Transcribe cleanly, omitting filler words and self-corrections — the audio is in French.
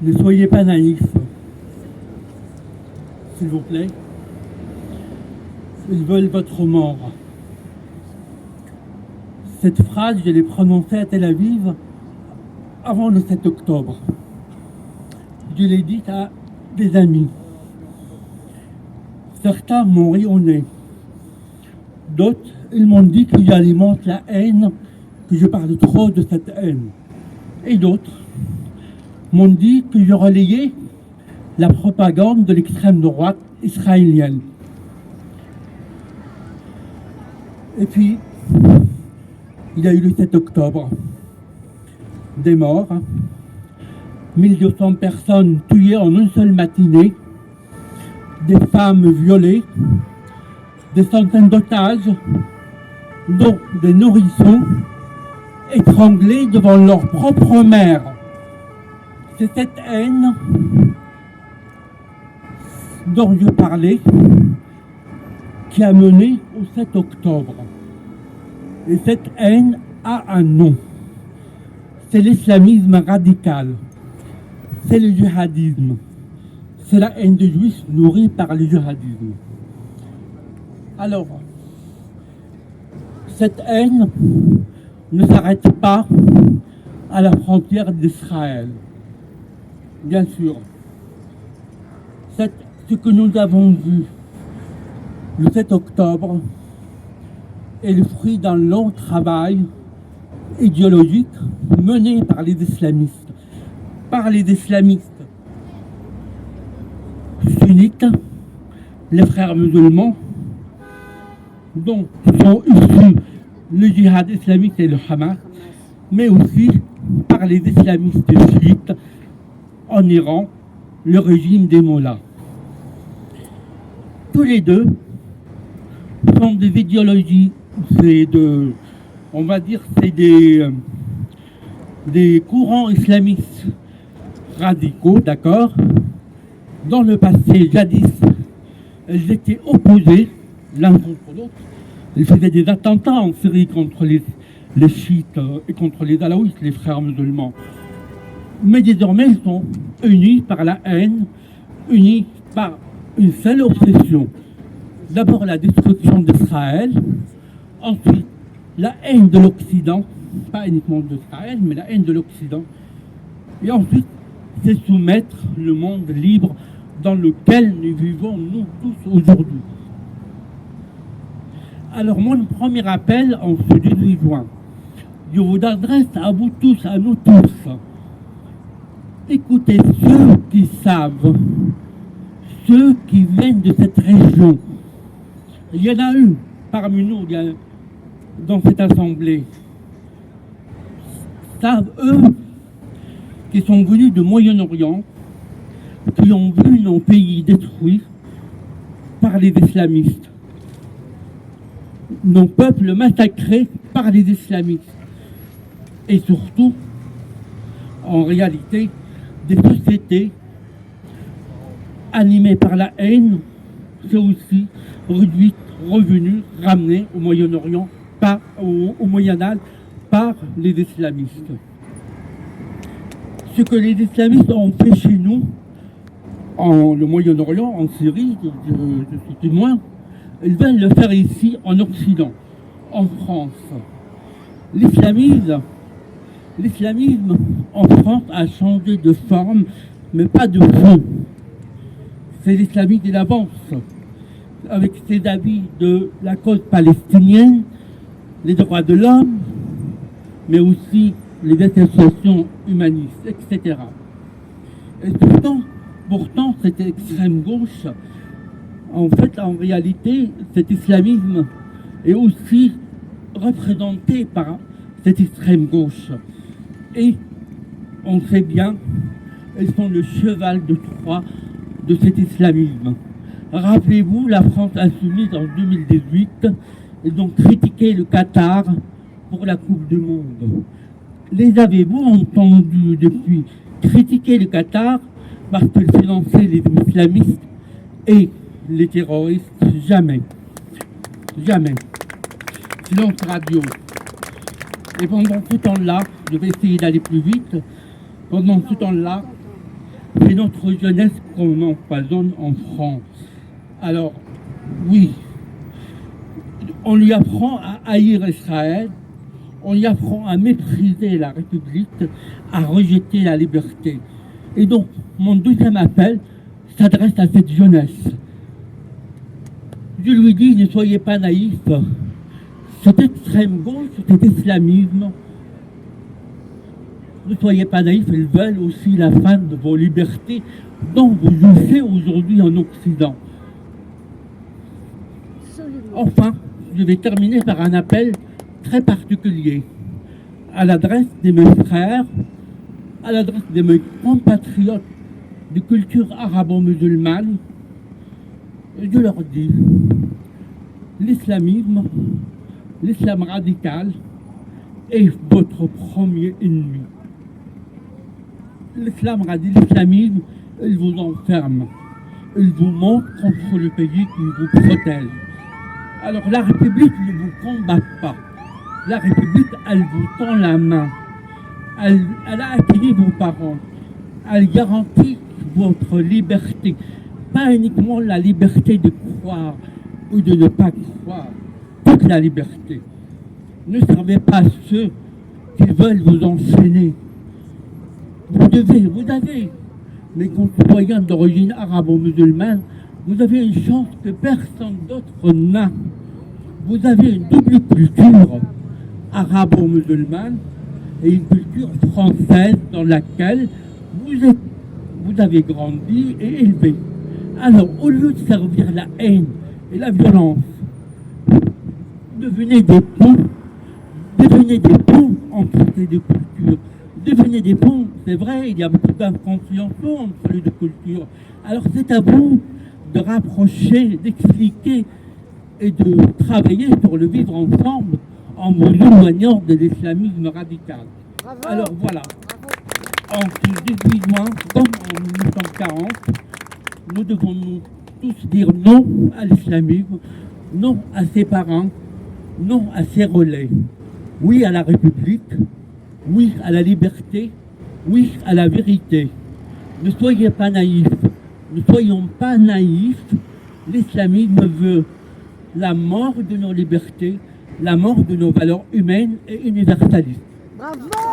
Ne soyez pas naïfs, s'il vous plaît. Ils veulent votre mort. Cette phrase, je l'ai prononcée à Tel Aviv avant le 7 octobre. Je l'ai dite à des amis. Certains m'ont ri au nez. D'autres, ils m'ont dit que j'alimente la haine, que je parle trop de cette haine. Et d'autres m'ont dit que je relayais la propagande de l'extrême droite israélienne. Et puis, il y a eu le 7 octobre. Des morts, 1200 personnes tuées en une seule matinée, des femmes violées, des centaines d'otages, dont des nourrissons étranglés devant leur propre mère. C'est cette haine dont je parlais qui a mené au 7 octobre. Et cette haine a un nom. C'est l'islamisme radical. C'est le djihadisme. C'est la haine des juifs nourrie par le djihadisme. Alors, cette haine ne s'arrête pas à la frontière d'Israël. Bien sûr, ce que nous avons vu le 7 octobre est le fruit d'un long travail idéologique mené par les islamistes sunnites, les frères musulmans, dont sont issus le djihad islamique et le Hamas, mais aussi par les islamistes chiites en Iran, le régime des mollahs. Tous les deux sont des idéologies, on va dire, c'est des courants islamistes radicaux, d'accord. Dans le passé, jadis, elles étaient opposées l'un contre l'autre. Elles faisaient des attentats en Syrie contre les chiites et contre les alaouites, les frères musulmans. Mais désormais, ils sont unis par la haine, unis par une seule obsession. D'abord la destruction d'Israël, ensuite la haine de l'Occident, pas uniquement d'Israël, mais la haine de l'Occident, et ensuite c'est soumettre le monde libre dans lequel nous vivons, nous tous, aujourd'hui. Alors mon premier appel en ce 18 juin, je vous adresse à vous tous, à nous tous. Écoutez ceux qui savent, ceux qui viennent de cette région. Il y en a eu parmi nous dans cette assemblée. Savent eux qui sont venus du Moyen-Orient, qui ont vu nos pays détruits par les islamistes, nos peuples massacrés par les islamistes, et surtout, en réalité, des sociétés animées par la haine, c'est aussi réduites, revenues, ramenées au Moyen-Orient, au Moyen-Âge, par les islamistes. Ce que les islamistes ont fait chez nous, en le Moyen-Orient, en Syrie, je suis témoin, ils veulent le faire ici, en Occident, en France. L'islamisme en France a changé de forme, mais pas de fond. C'est l'islamisme qui avance, avec ses avis de la cause palestinienne, les droits de l'homme, mais aussi les associations humanistes, etc. Et pourtant, cette extrême gauche, en fait, en réalité, cet islamisme est aussi représenté par cette extrême gauche. Et on sait bien, elles sont le cheval de Troie de cet islamisme. Rappelez-vous, la France insoumise en 2018, ils ont critiqué le Qatar pour la Coupe du Monde. Les avez-vous entendus depuis critiquer le Qatar parce qu'ils finançaient les islamistes Et les terroristes, jamais. Jamais. Silence radio. Et pendant ce temps-là, je vais essayer d'aller plus vite, pendant ce temps-là, c'est notre jeunesse qu'on empoisonne en France. Alors, oui, on lui apprend à haïr Israël, on lui apprend à mépriser la République, à rejeter la liberté. Et donc, mon deuxième appel s'adresse à cette jeunesse. Je lui dis, ne soyez pas naïfs. Cette extrême gauche, cet islamisme, ne soyez pas naïfs, ils veulent aussi la fin de vos libertés dont vous jouissez aujourd'hui en Occident. Enfin, je vais terminer par un appel très particulier à l'adresse de mes frères, à l'adresse de mes compatriotes de culture arabo-musulmane. Je leur dis, l'islamisme, l'islam radical est votre premier ennemi. L'islamisme, il vous enferme, il vous monte contre le pays qui vous protège. Alors la République ne vous combat pas. La République, elle vous tend la main. Elle a accueilli vos parents. Elle garantit votre liberté. Pas uniquement la liberté de croire ou de ne pas croire. Toute la liberté. Ne servez pas ceux qui veulent vous enchaîner. Vous avez, mes concitoyens d'origine arabo-musulmane, vous avez une chance que personne d'autre n'a. Vous avez une double culture arabo-musulmane et une culture française dans laquelle vous avez grandi et élevé. Alors, au lieu de servir la haine et la violence, devenez des ponts entre ces deux cultures. Devenez des ponts, c'est vrai, il y a beaucoup d'incompréhension entre les deux cultures. Alors c'est à vous de rapprocher, d'expliquer et de travailler pour le vivre ensemble en vous éloignant de l'islamisme radical. Bravo. Alors voilà, en ce 18 juin, comme en 1940, nous devons tous dire non à l'islamisme, non à ses parents, non à ses relais. Oui à la République, oui à la liberté, oui à la vérité. Ne soyez pas naïfs, ne soyons pas naïfs. L'islamisme veut la mort de nos libertés, la mort de nos valeurs humaines et universalistes. Bravo!